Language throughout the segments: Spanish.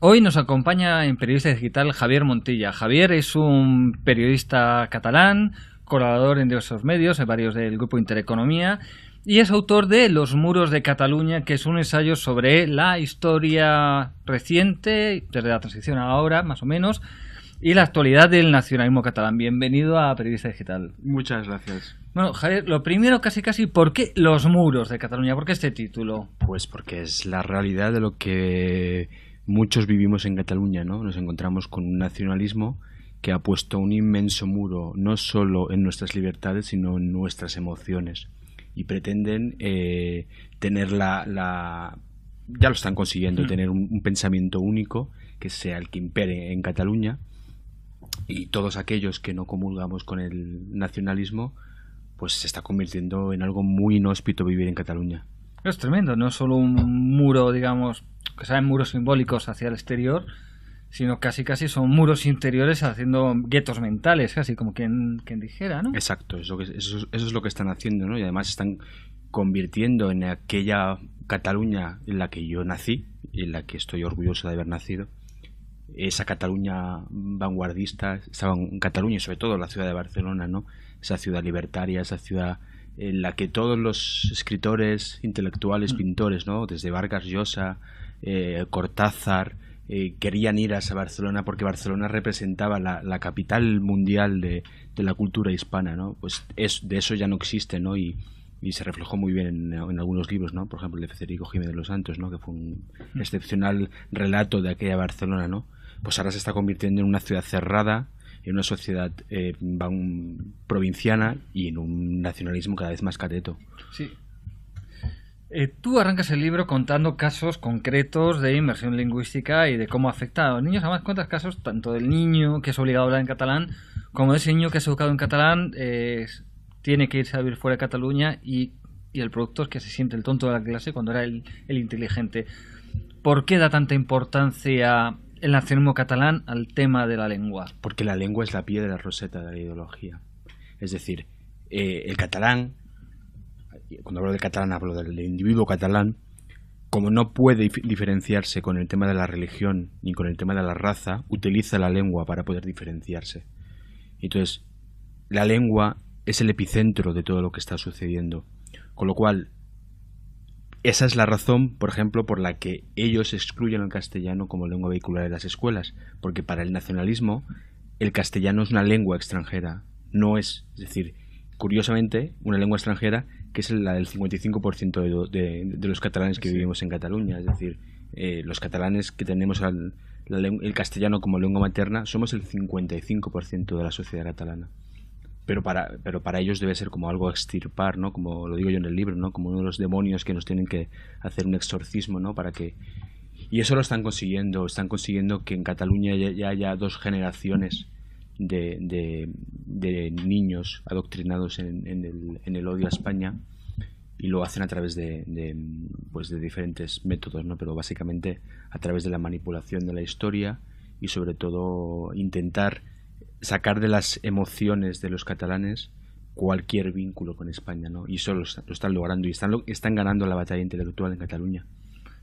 Hoy nos acompaña en Periodista Digital Javier Montilla. Javier es un periodista catalán, colaborador en diversos medios, en varios del grupo Intereconomía, y es autor de Los muros de Cataluña, que es un ensayo sobre la historia reciente, desde la transición a ahora, más o menos, y la actualidad del nacionalismo catalán. Bienvenido a Periodista Digital. Muchas gracias. Bueno, Javier, lo primero casi, ¿por qué Los muros de Cataluña? ¿Por qué este título? Pues porque es la realidad de lo que muchos vivimos en Cataluña, ¿no? Nos encontramos con un nacionalismo que ha puesto un inmenso muro, no solo en nuestras libertades, sino en nuestras emociones. Y pretenden tener ya lo están consiguiendo, tener un pensamiento único que sea el que impere en Cataluña, y todos aquellos que no comulgamos con el nacionalismo, pues se está convirtiendo en algo muy inhóspito vivir en Cataluña. Es tremendo, no solo un muro, digamos, que sean muros simbólicos hacia el exterior, sino casi son muros interiores haciendo guetos mentales, casi como quien dijera, ¿no? Exacto, eso es lo que están haciendo, ¿no? Y además están convirtiendo en aquella Cataluña en la que yo nací y en la que estoy orgulloso de haber nacido, esa Cataluña vanguardista, esa Cataluña y sobre todo la ciudad de Barcelona, ¿no? Esa ciudad libertaria, esa ciudad en la que todos los escritores, intelectuales, pintores, ¿no? Desde Vargas Llosa, Cortázar, querían ir a esa Barcelona porque Barcelona representaba la capital mundial de la cultura hispana, ¿no? Pues de eso ya no existe, ¿no? Y se reflejó muy bien en algunos libros, ¿no? Por ejemplo, el de Federico Jiménez de los Santos, ¿no? Que fue un excepcional relato de aquella Barcelona, ¿no? Pues ahora se está convirtiendo en una ciudad cerrada, en una sociedad provinciana y en un nacionalismo cada vez más cateto. Sí. Tú arrancas el libro contando casos concretos de inmersión lingüística y de cómo afecta a los niños. Además, cuentas casos tanto del niño que es obligado a hablar en catalán, como de ese niño que es educado en catalán, tiene que irse a vivir fuera de Cataluña, y el producto es que se siente el tonto de la clase cuando era el inteligente. ¿Por qué da tanta importancia el nacionalismo catalán al tema de la lengua? Porque la lengua es la piedra roseta de la ideología. Es decir, el catalán, cuando hablo del catalán hablo del individuo catalán, como no puede diferenciarse con el tema de la religión ni con el tema de la raza, utiliza la lengua para poder diferenciarse. Entonces, la lengua es el epicentro de todo lo que está sucediendo. Con lo cual, esa es la razón, por ejemplo, por la que ellos excluyen el castellano como lengua vehicular de las escuelas, porque para el nacionalismo el castellano es una lengua extranjera, es decir, curiosamente, una lengua extranjera que es la del 55% de los catalanes que vivimos en Cataluña. Es decir, los catalanes que tenemos el castellano como lengua materna somos el 55% de la sociedad catalana. Pero para ellos debe ser como algo a extirpar, ¿no? Como lo digo yo en el libro, ¿no? Como uno de los demonios que nos tienen que hacer un exorcismo, ¿no? Y eso lo están consiguiendo que en Cataluña ya haya dos generaciones de niños adoctrinados en el odio a España, y lo hacen a través de diferentes métodos, ¿no? Pero básicamente a través de la manipulación de la historia y sobre todo intentar sacar de las emociones de los catalanes cualquier vínculo con España, ¿no? Y eso lo están logrando y están ganando la batalla intelectual en Cataluña.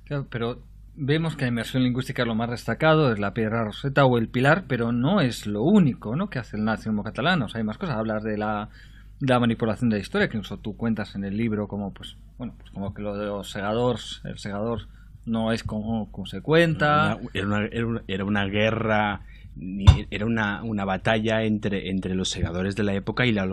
Claro, pero vemos que la inmersión lingüística es lo más destacado, es la piedra roseta o el pilar, pero no es lo único, ¿no?, que hace el nacionalismo catalán. O sea, hay más cosas. Hablas de la manipulación de la historia, que incluso tú cuentas en el libro como como que lo de los segadores, el segador no es como se cuenta. Era una guerra, era una batalla entre los segadores de la época y la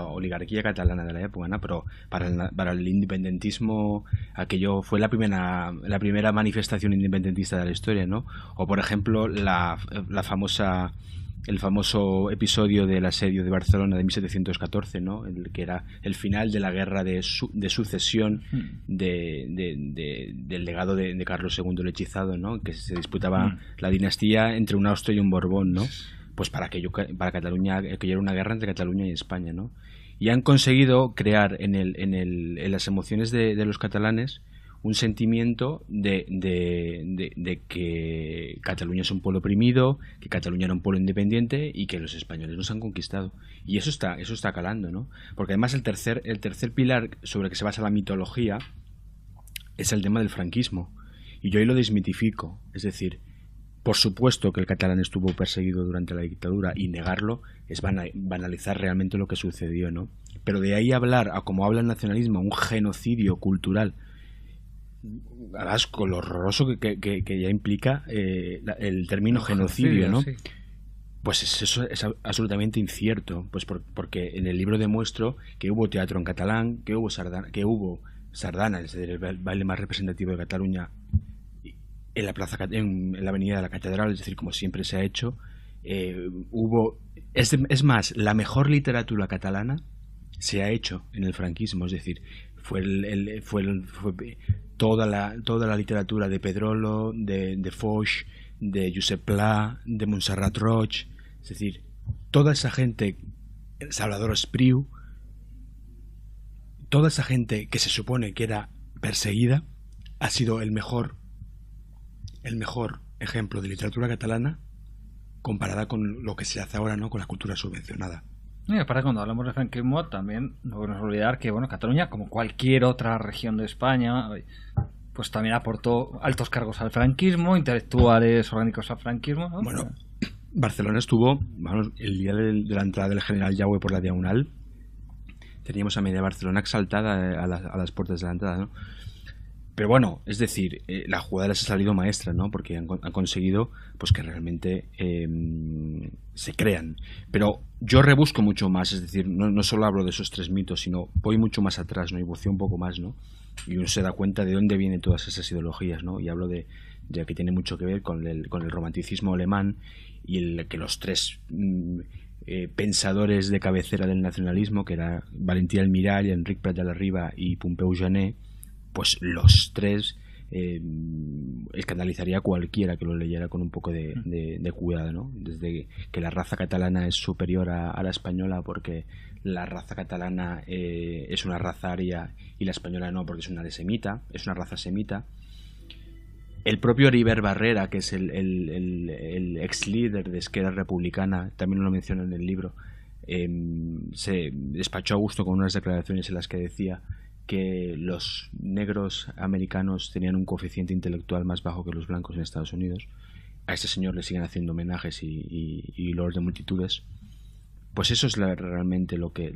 oligarquía catalana de la época, ¿no? Pero para el independentismo aquello fue la primera manifestación independentista de la historia, ¿no? O por ejemplo el famoso episodio del asedio de Barcelona de 1714, ¿no? El que era el final de la guerra de sucesión del legado de Carlos II el Hechizado, ¿no? Que se disputaba la dinastía entre un Austria y un Borbón, ¿no? Pues para Cataluña, que era una guerra entre Cataluña y España, ¿no? Y han conseguido crear en las emociones de los catalanes un sentimiento de que Cataluña es un pueblo oprimido, que Cataluña era un pueblo independiente y que los españoles nos han conquistado. Y eso está calando, ¿no? Porque además el tercer pilar sobre el que se basa la mitología es el tema del franquismo. Y yo ahí lo desmitifico. Es decir, Por supuesto que el catalán estuvo perseguido durante la dictadura y negarlo es banalizar realmente lo que sucedió, ¿no? Pero de ahí hablar a como habla el nacionalismo, un genocidio cultural, además con lo horroroso que ya implica el término genocidio, ¿no? Sí. Pues eso es absolutamente incierto, pues porque en el libro demuestro que hubo teatro en catalán, que hubo sardana, es decir, el baile más representativo de Cataluña, en la avenida de la Catedral, es decir, como siempre se ha hecho. Es más, la mejor literatura catalana se ha hecho en el franquismo, es decir, fue toda la literatura de Pedrolo, de Foix, de Josep Pla, de Montserrat Roig, es decir, toda esa gente, Salvador Espriu, toda esa gente que se supone que era perseguida, ha sido el mejor ejemplo de literatura catalana comparada con lo que se hace ahora, ¿no? Con la cultura subvencionada. Y aparte, cuando hablamos de franquismo, también no podemos olvidar que, bueno, Cataluña, como cualquier otra región de España, pues también aportó altos cargos al franquismo, intelectuales orgánicos al franquismo, ¿no? Bueno, Barcelona estuvo, vamos, el día de la entrada del general Yagüe por la Diagonal, teníamos a media Barcelona exaltada a las puertas de la entrada, ¿no? Pero bueno, es decir, la jugada les ha salido maestra, ¿no? Porque han conseguido pues que realmente se crean. Pero yo rebusco mucho más, es decir, no solo hablo de esos tres mitos, sino voy mucho más atrás, ¿no? Y buceo un poco más, ¿no? Y uno se da cuenta de dónde vienen todas esas ideologías, ¿no? Y hablo de que tiene mucho que ver con el romanticismo alemán y que los tres pensadores de cabecera del nacionalismo, que era Valentí Almirall, Enric Prat de la Riba y Pompeu Genet, pues los tres escandalizaría a cualquiera que lo leyera con un poco de cuidado, ¿no? Desde que la raza catalana es superior a la española porque la raza catalana es una raza aria y la española no porque es una raza semita. El propio Heribert Barrera, que es el ex líder de Esquerra Republicana, también lo menciona en el libro, se despachó a gusto con unas declaraciones en las que decía que los negros americanos tenían un coeficiente intelectual más bajo que los blancos en Estados Unidos. A este señor le siguen haciendo homenajes y loores de multitudes. Pues eso es realmente lo que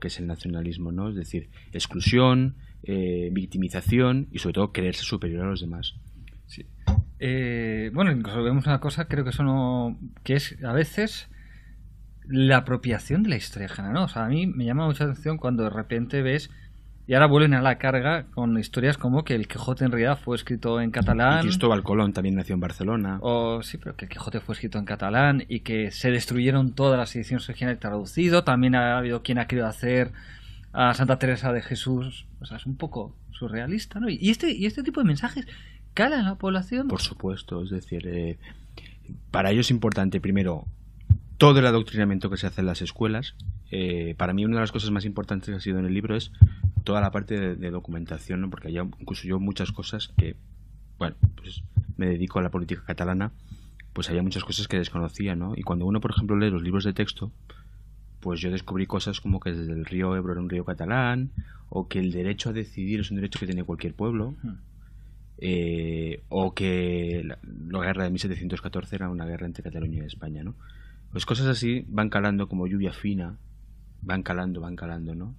es el nacionalismo, ¿no? Es decir, exclusión, victimización y sobre todo creerse superior a los demás. Sí. Bueno, incluso vemos una cosa, creo que eso no, que es a veces la apropiación de la historia ajena, ¿no? O sea, a mí me llama mucha atención cuando de repente ves. Y ahora vuelven a la carga con historias como que el Quijote en realidad fue escrito en catalán. Y Cristóbal Colón también nació en Barcelona. Sí, pero que el Quijote fue escrito en catalán y que se destruyeron todas las ediciones originales traducido. También ha habido quien ha querido hacer a Santa Teresa de Jesús. O sea, es un poco surrealista, ¿no? Y este tipo de mensajes cala en la población. Por supuesto, es decir, para ello es importante primero todo el adoctrinamiento que se hace en las escuelas. Para mí una de las cosas más importantes que ha sido en el libro es toda la parte de documentación, ¿no? Porque hay incluso yo muchas cosas que, bueno, pues me dedico a la política catalana, pues había muchas cosas que desconocía, ¿no? Y cuando uno, por ejemplo, lee los libros de texto, pues yo descubrí cosas como que desde el río Ebro era un río catalán, o que el derecho a decidir es un derecho que tiene cualquier pueblo, o que la guerra de 1714 era una guerra entre Cataluña y España, ¿no? Pues cosas así van calando como lluvia fina, van calando, ¿no?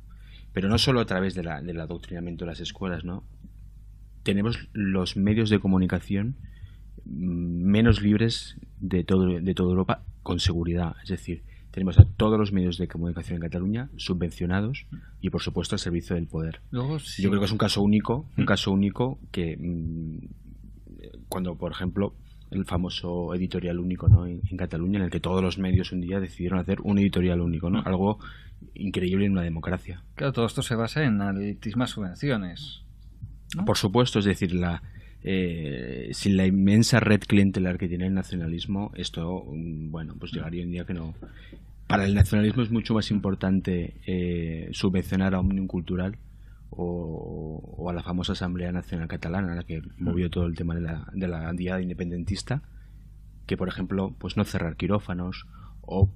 Pero no solo a través del adoctrinamiento de las escuelas, ¿no? Tenemos los medios de comunicación menos libres de toda Europa con seguridad. Es decir, tenemos a todos los medios de comunicación en Cataluña subvencionados y, por supuesto, al servicio del poder. Luego, sí. Yo creo que es un caso único que cuando, por ejemplo, el famoso editorial único, ¿no? en Cataluña, en el que todos los medios un día decidieron hacer un editorial único, ¿no? Algo increíble en una democracia. Claro, todo esto se basa en altísimas subvenciones, ¿no? Por supuesto, es decir, sin la inmensa red clientelar que tiene el nacionalismo, esto, bueno, pues llegaría un día que no. Para el nacionalismo es mucho más importante subvencionar a Òmnium Cultural o a la famosa Asamblea Nacional Catalana, la que movió todo el tema de la diada independentista, que, por ejemplo, pues no cerrar quirófanos o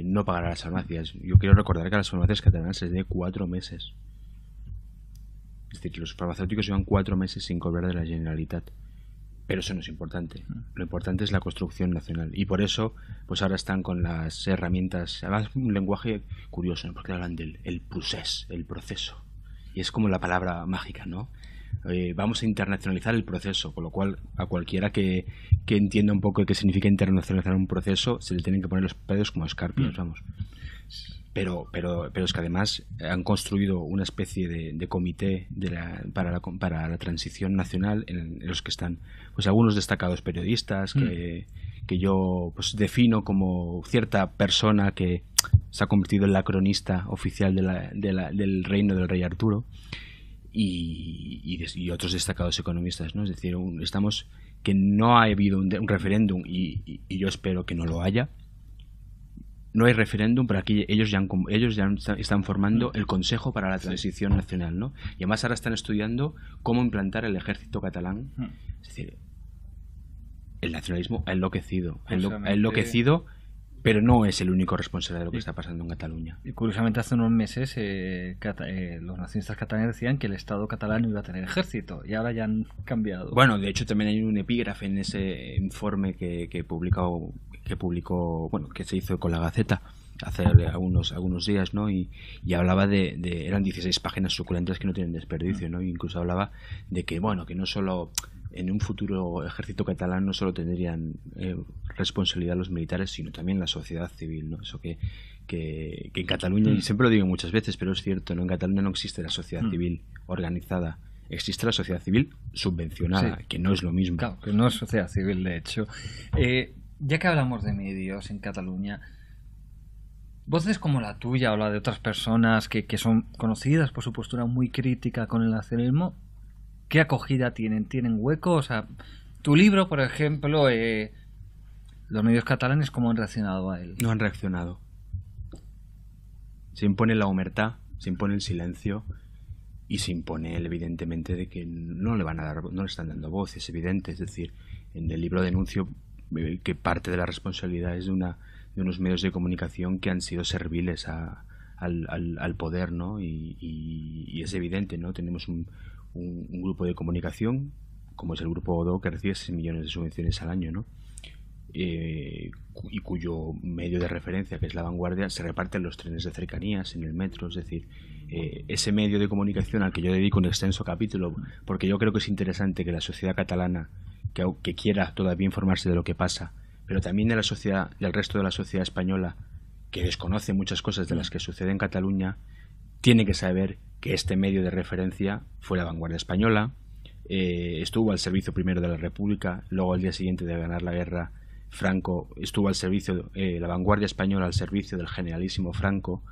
no pagar a las farmacias. Yo quiero recordar que a las farmacias catalanas se les dé 4 meses. Es decir, los farmacéuticos llevan 4 meses sin cobrar de la Generalitat. Pero eso no es importante. Lo importante es la construcción nacional. Y por eso, pues ahora están con las herramientas. Además, un lenguaje curioso, ¿no? Porque hablan del el procés, el proceso. Y es como la palabra mágica, ¿no? Vamos a internacionalizar el proceso, con lo cual a cualquiera que entienda un poco qué significa internacionalizar un proceso, se le tienen que poner los pelos como escarpias, vamos. Pero es que además han construido una especie de comité para la transición nacional en los que están pues algunos destacados periodistas que yo pues defino como cierta persona que se ha convertido en la cronista oficial del reino del rey Arturo y otros destacados economistas, ¿no? Es decir, estamos que no ha habido un referéndum y yo espero que no lo haya. No hay referéndum, pero aquí ellos ya están formando el Consejo para la Transición Nacional, ¿no? Y además ahora están estudiando cómo implantar el ejército catalán. Es decir, el nacionalismo ha enloquecido, pero no es el único responsable de lo que está pasando en Cataluña. Y curiosamente hace unos meses los nacionalistas catalanes decían que el Estado catalán iba a tener ejército y ahora ya han cambiado. Bueno, de hecho también hay un epígrafe en ese informe que publicó, bueno, que se hizo con la Gaceta hace algunos días, ¿no? Y hablaba eran 16 páginas suculentas que no tienen desperdicio, ¿no? E incluso hablaba de que, bueno, que no solo en un futuro ejército catalán no solo tendrían responsabilidad los militares, sino también la sociedad civil, ¿no? Eso que en Cataluña, y siempre lo digo muchas veces, pero es cierto, ¿no? En Cataluña no existe la sociedad civil organizada, existe la sociedad civil subvencionada, que no es lo mismo. Claro, que no es sociedad civil, de hecho. Ya que hablamos de medios en Cataluña, voces como la tuya o la de otras personas que son conocidas por su postura muy crítica con el nacionalismo, ¿qué acogida tienen? ¿Tienen hueco? O sea, tu libro, por ejemplo, los medios catalanes, ¿cómo han reaccionado a él? No han reaccionado. Se impone la omertá, se impone el silencio y se impone evidentemente de que no le están dando voz, es evidente. Es decir, en el libro denuncio que parte de la responsabilidad es de unos medios de comunicación que han sido serviles al poder, ¿no? Y es evidente, ¿no? Tenemos un grupo de comunicación, como es el Grupo Godó, que recibe 6 millones de subvenciones al año, ¿no? Y cuyo medio de referencia, que es La Vanguardia, se reparte en los trenes de cercanías, en el metro. Es decir, ese medio de comunicación al que yo dedico un extenso capítulo, porque yo creo que es interesante que la sociedad catalana, que quiera todavía informarse de lo que pasa, pero también de la sociedad, del resto de la sociedad española, que desconoce muchas cosas de las que sucede en Cataluña, tiene que saber que este medio de referencia fue La Vanguardia Española, estuvo al servicio primero de la República, luego al día siguiente de ganar la guerra, Franco estuvo al servicio, La Vanguardia Española al servicio del generalísimo Franco,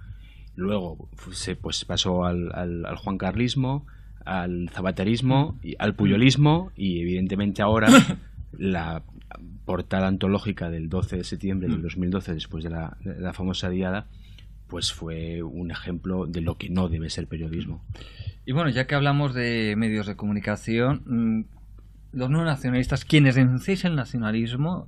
luego pues pasó al juancarlismo, al zapaterismo, al puyolismo y evidentemente ahora la portada antológica del 12 de septiembre del 2012, después de la famosa diada, pues fue un ejemplo de lo que no debe ser periodismo. Y bueno, ya que hablamos de medios de comunicación, los no nacionalistas, quienes denunciáis el nacionalismo,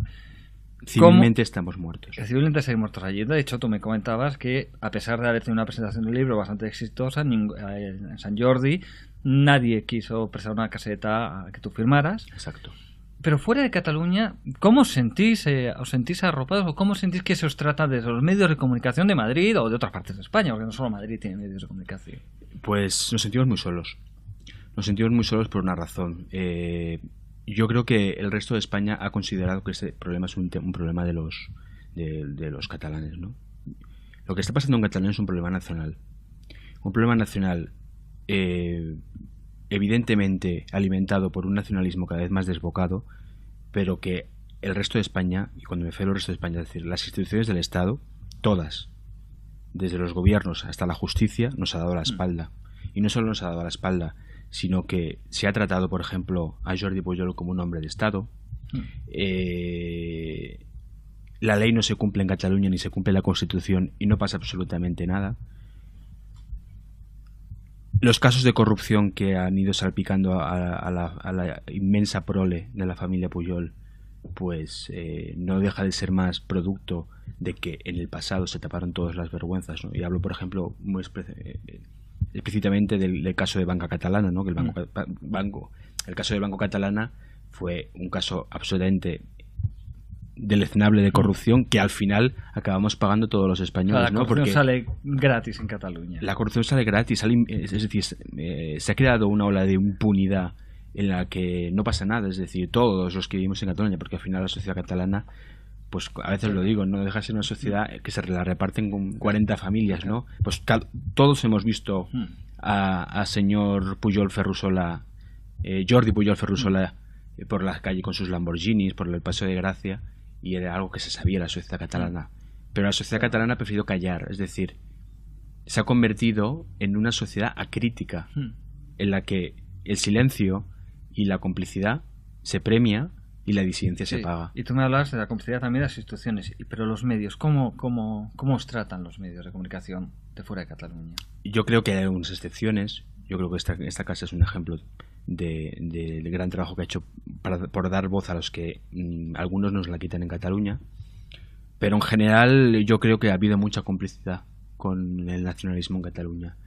civilmente estamos muertos. Civilmente estáis muertos allí. De hecho, tú me comentabas que a pesar de haber tenido una presentación del libro bastante exitosa en San Jordi, nadie quiso prestar una caseta a que tú firmaras. Exacto. Pero fuera de Cataluña, ¿cómo os sentís? ¿Os sentís arropados o cómo sentís que se os trata de los medios de comunicación de Madrid o de otras partes de España? Porque no solo Madrid tiene medios de comunicación. Pues nos sentimos muy solos. Nos sentimos muy solos por una razón. Yo creo que el resto de España ha considerado que este problema es un problema de los catalanes, ¿no? Lo que está pasando en Cataluña es un problema nacional. Un problema nacional evidentemente alimentado por un nacionalismo cada vez más desbocado, pero que el resto de España, y cuando me refiero al resto de España, es decir, las instituciones del Estado, todas, desde los gobiernos hasta la justicia, nos ha dado la espalda. Y no solo nos ha dado la espalda, sino que se ha tratado, por ejemplo, a Jordi Pujol como un hombre de Estado. La ley no se cumple en Cataluña ni se cumple la Constitución y no pasa absolutamente nada. Los casos de corrupción que han ido salpicando a la inmensa prole de la familia Pujol, pues no deja de ser más producto de que en el pasado se taparon todas las vergüenzas, ¿no? Y hablo, por ejemplo, muy explícitamente del caso de Banca Catalana, ¿no? Que el caso del Banco Catalana fue un caso absolutamente deleznable de corrupción que al final acabamos pagando todos los españoles, La ¿no? corrupción Porque sale gratis en Cataluña. la corrupción sale gratis, es decir, se ha creado una ola de impunidad en la que no pasa nada, es decir, todos los que vivimos en Cataluña, porque al final la sociedad catalana, pues a veces lo digo, no deja de ser una sociedad que se la reparten con 40 familias, ¿no? Pues todos hemos visto a señor Pujol Ferrusola, Jordi Pujol Ferrusola, por la calle con sus Lamborghinis, por el Paseo de Gracia, y era algo que se sabía en la sociedad catalana. Pero la sociedad catalana ha preferido callar, es decir, se ha convertido en una sociedad acrítica, en la que el silencio y la complicidad se premia y la disidencia se paga. Y tú me hablas de la complicidad también de las instituciones, pero los medios, ¿cómo os tratan los medios de comunicación de fuera de Cataluña? Yo creo que hay algunas excepciones. Yo creo que esta casa es un ejemplo del gran trabajo que ha hecho por dar voz a los que algunos nos la quitan en Cataluña. Pero en general yo creo que ha habido mucha complicidad con el nacionalismo en Cataluña.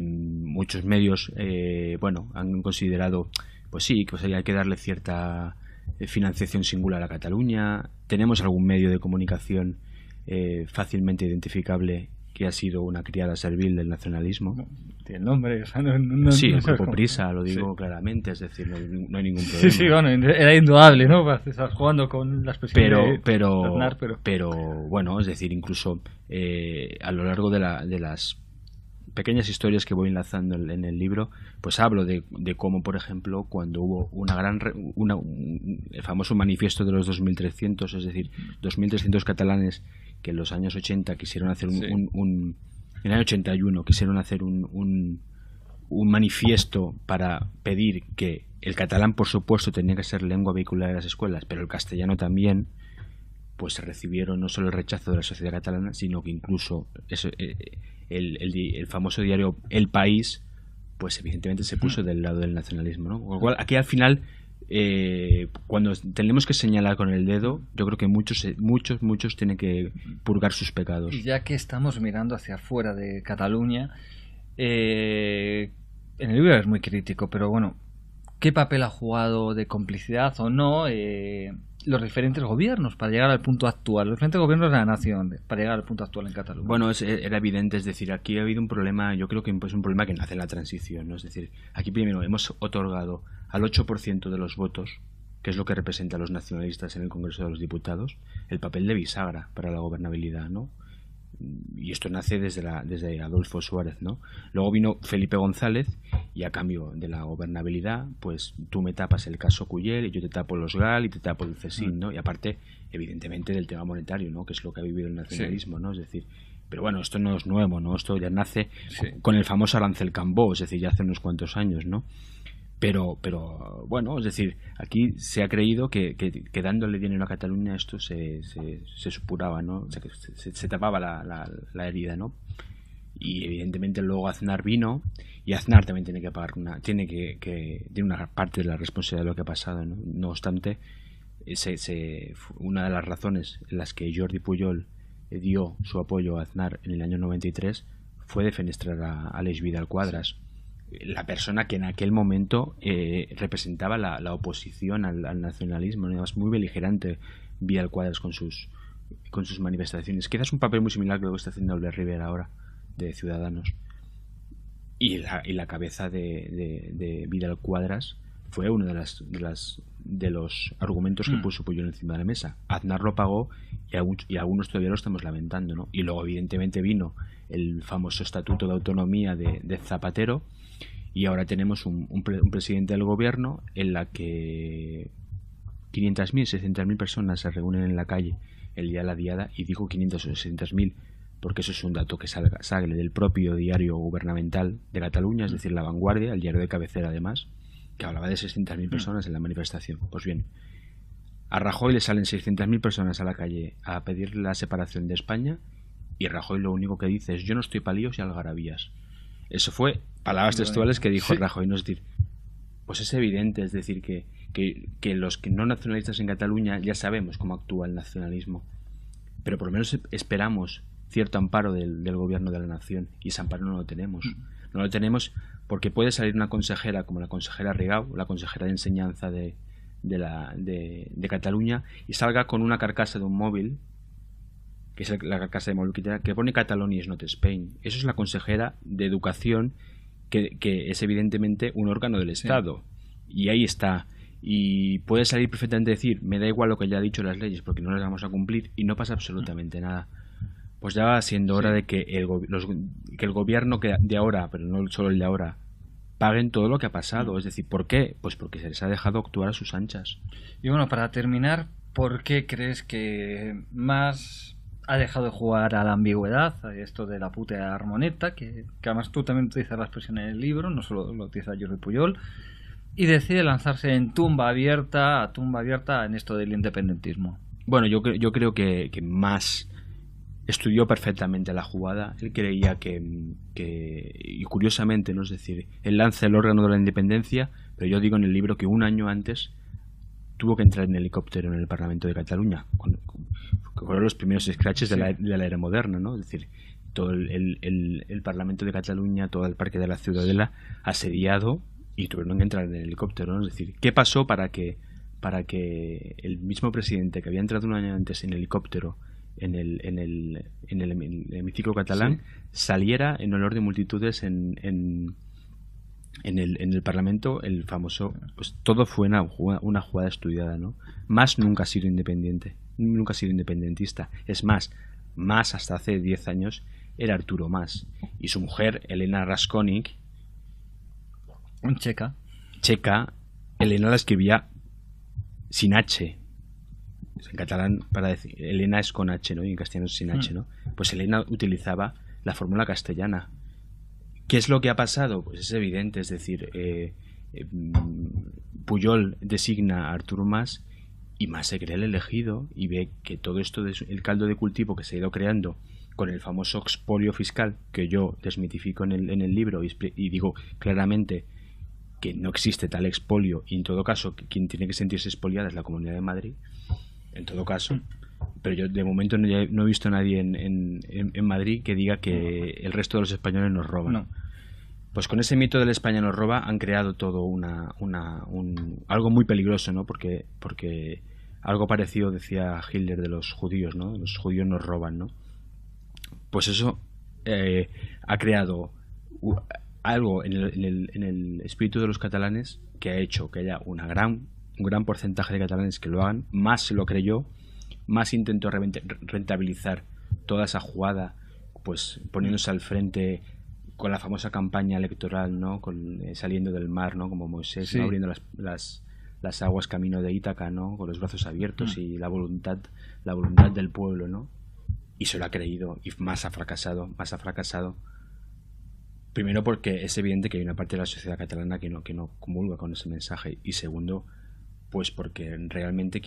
Muchos medios han considerado pues sí, que hay que darle cierta financiación singular a Cataluña. Tenemos algún medio de comunicación fácilmente identificable que ha sido una criada servil del nacionalismo. Tiene nombre, o sea, sí, el sé Grupo cómo. Prisa, lo digo claramente, es decir, no hay ningún problema. Sí, bueno, era indudable, ¿no? Estás jugando con la expresión pero Aznar, bueno, es decir, incluso a lo largo de las pequeñas historias que voy enlazando en el libro, pues hablo de cómo, por ejemplo, cuando hubo el famoso manifiesto de los 2300, es decir, 2300 catalanes que en los años 80 quisieron hacer en el año 81 quisieron hacer un manifiesto para pedir que el catalán, por supuesto, tenía que ser lengua vehicular en las escuelas, pero el castellano también, pues se recibieron no solo el rechazo de la sociedad catalana, sino que incluso el famoso diario El País, pues evidentemente se puso del lado del nacionalismo, ¿no? Con lo cual, aquí al final, cuando tenemos que señalar con el dedo, yo creo que muchos tienen que purgar sus pecados. Y ya que estamos mirando hacia afuera de Cataluña, en el libro es muy crítico, pero bueno, ¿qué papel ha jugado de complicidad o no los diferentes gobiernos para llegar al punto actual, los diferentes gobiernos de la nación para llegar al punto actual en Cataluña? Bueno, era evidente, es decir, aquí ha habido un problema, yo creo que es un problema que nace en la transición, ¿no? Es decir, aquí primero hemos otorgado al 8% de los votos, que es lo que representa a los nacionalistas en el Congreso de los Diputados, el papel de bisagra para la gobernabilidad, ¿no? Y esto nace desde Adolfo Suárez, ¿no? Luego vino Felipe González y a cambio de la gobernabilidad, pues tú me tapas el caso Cuyel y yo te tapo los GAL y te tapo el CESIN, ¿no? Y aparte, evidentemente, del tema monetario, ¿no? Que es lo que ha vivido el nacionalismo, ¿no? Es decir, pero bueno, esto no es nuevo, ¿no? Esto ya nace con el famoso arancel Cambó, es decir, ya hace unos cuantos años, ¿no? Pero bueno, es decir, aquí se ha creído que dándole dinero a Cataluña esto se supuraba, ¿no? O sea, que se tapaba la herida, ¿no? Y evidentemente luego Aznar vino y Aznar también tiene que pagar tiene una parte de la responsabilidad de lo que ha pasado, ¿no? No obstante, una de las razones en las que Jordi Pujol dio su apoyo a Aznar en el año 93 fue defenestrar a Aleix Vidal Quadras, la persona que en aquel momento representaba la oposición al nacionalismo, ¿no? Es muy beligerante Vidal Quadras con sus manifestaciones. Quizás un papel muy similar a lo que está haciendo Albert Rivera ahora, de Ciudadanos. Y la cabeza de Vidal Quadras fue uno de los argumentos que puso Pujol encima de la mesa. Aznar lo pagó y algunos todavía lo estamos lamentando, ¿no? Y luego evidentemente vino el famoso Estatuto de Autonomía de Zapatero, y ahora tenemos un presidente del gobierno en la que 500.000, 600.000 personas se reúnen en la calle el día de la diada, y digo 500 o 600.000 porque eso es un dato que sale del propio diario gubernamental de Cataluña, es decir, La Vanguardia, el diario de cabecera además, que hablaba de 600.000 personas en la manifestación. Pues bien, a Rajoy le salen 600.000 personas a la calle a pedir la separación de España, y Rajoy lo único que dice es: yo no estoy pa' líos y algarabías. Eso fue palabras textuales que dijo Rajoy, ¿no? Es decir, pues es evidente, es decir, que los que no nacionalistas en Cataluña ya sabemos cómo actúa el nacionalismo, pero por lo menos esperamos cierto amparo del gobierno de la nación, y ese amparo no lo tenemos. No lo tenemos porque puede salir una consejera como la consejera Rigau, la consejera de enseñanza de de Cataluña y salga con una carcasa de un móvil, que es la carcasa de móvil que pone Catalonia is not Spain. Eso es la consejera de Educación, que es evidentemente un órgano del Estado. Y ahí está. Y puede salir perfectamente decir, me da igual lo que ya ha dicho las leyes porque no las vamos a cumplir, y no pasa absolutamente nada. Pues ya va siendo hora de que el gobierno de ahora, pero no solo el de ahora, paguen todo lo que ha pasado. Es decir, ¿por qué? Pues porque se les ha dejado actuar a sus anchas. Y bueno, para terminar, ¿por qué crees que más ha dejado de jugar a la ambigüedad, a esto de la puta armoneta, que además tú también utilizas la expresión en el libro, no solo lo utiliza Jordi Pujol, y decide lanzarse en tumba abierta en esto del independentismo? Bueno, yo creo que más estudió perfectamente la jugada. Él creía y curiosamente, ¿no? Es decir, él lanza el órgano de la independencia, pero yo digo en el libro que un año antes tuvo que entrar en helicóptero en el Parlamento de Cataluña, fueron los primeros scratches de la era moderna, ¿no? Es decir, todo el Parlamento de Cataluña, todo el Parque de la Ciudadela asediado, y tuvieron que entrar en el helicóptero, ¿no? Es decir, ¿qué pasó para que el mismo presidente que había entrado un año antes en helicóptero en el hemiciclo catalán saliera en olor de multitudes en el Parlamento? El famoso, pues todo fue una jugada estudiada, ¿no? Mas nunca ha sido independiente, nunca ha sido independentista. Es más hasta hace 10 años era Arturo Mas, y su mujer Elena Rasconic, checa, Elena la escribía sin H. En catalán, para decir Elena es con H, ¿no? Y en castellano es sin H, ¿no? Pues Elena utilizaba la fórmula castellana. ¿Qué es lo que ha pasado? Pues es evidente, es decir, Pujol designa a Artur Mas, y Mas se cree el elegido y ve que todo esto, el caldo de cultivo que se ha ido creando con el famoso expolio fiscal, que yo desmitifico en el libro y digo claramente que no existe tal expolio, y en todo caso quien tiene que sentirse expoliada es la Comunidad de Madrid, en todo caso. Pero yo de momento no he visto a nadie en Madrid que diga que el resto de los españoles nos roban. No. Pues con ese mito del España nos roba han creado todo algo muy peligroso, ¿no? Porque algo parecido decía Hitler de los judíos, ¿no? Los judíos nos roban, ¿no? Pues eso ha creado algo en el espíritu de los catalanes que ha hecho que haya un gran porcentaje de catalanes que lo hagan. Más se lo creyó, más intentó rentabilizar toda esa jugada, pues poniéndose al frente con la famosa campaña electoral, ¿no? Saliendo del mar, ¿no? Como Moisés, ¿no? Abriendo las aguas camino de Ítaca, ¿no? Con los brazos abiertos, y la voluntad del pueblo, ¿no? Y se lo ha creído, y más ha fracasado. Primero porque es evidente que hay una parte de la sociedad catalana que no comulga con ese mensaje, y segundo, pues porque realmente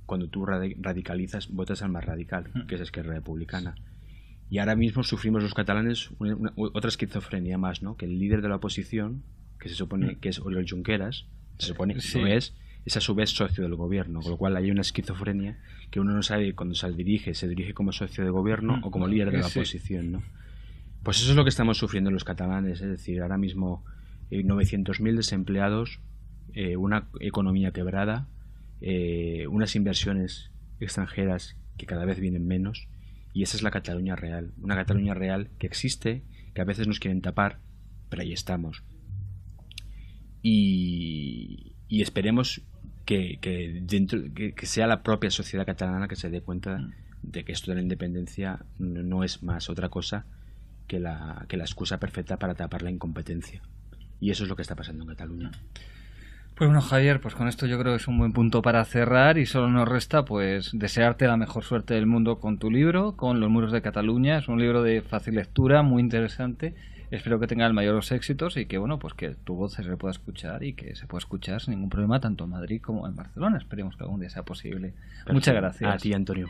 cuando tú radicalizas, votas al más radical, que es Esquerra Republicana. Y ahora mismo sufrimos los catalanes otra esquizofrenia más, ¿no? Que el líder de la oposición, que se supone que es Oriol Junqueras, se supone que no es a su vez socio del gobierno, con lo cual hay una esquizofrenia que uno no sabe cuando se dirige como socio de gobierno o como líder de la oposición, ¿no? Pues eso es lo que estamos sufriendo los catalanes, es decir, ahora mismo 900.000 desempleados, una economía quebrada, unas inversiones extranjeras que cada vez vienen menos, y esa es la Cataluña real, una Cataluña real que existe, que a veces nos quieren tapar, pero ahí estamos. Y esperemos que sea la propia sociedad catalana que se dé cuenta de que esto de la independencia no es más otra cosa que la excusa perfecta para tapar la incompetencia. Y eso es lo que está pasando en Cataluña. Pues bueno, Javier, pues con esto yo creo que es un buen punto para cerrar, y solo nos resta pues desearte la mejor suerte del mundo con tu libro, con Los muros de Cataluña. Es un libro de fácil lectura, muy interesante. Espero que tenga el mayor de los éxitos, y que bueno, pues que tu voz se pueda escuchar, y que se pueda escuchar sin ningún problema tanto en Madrid como en Barcelona. Esperemos que algún día sea posible. Perfecto. Muchas gracias. A ti, Antonio.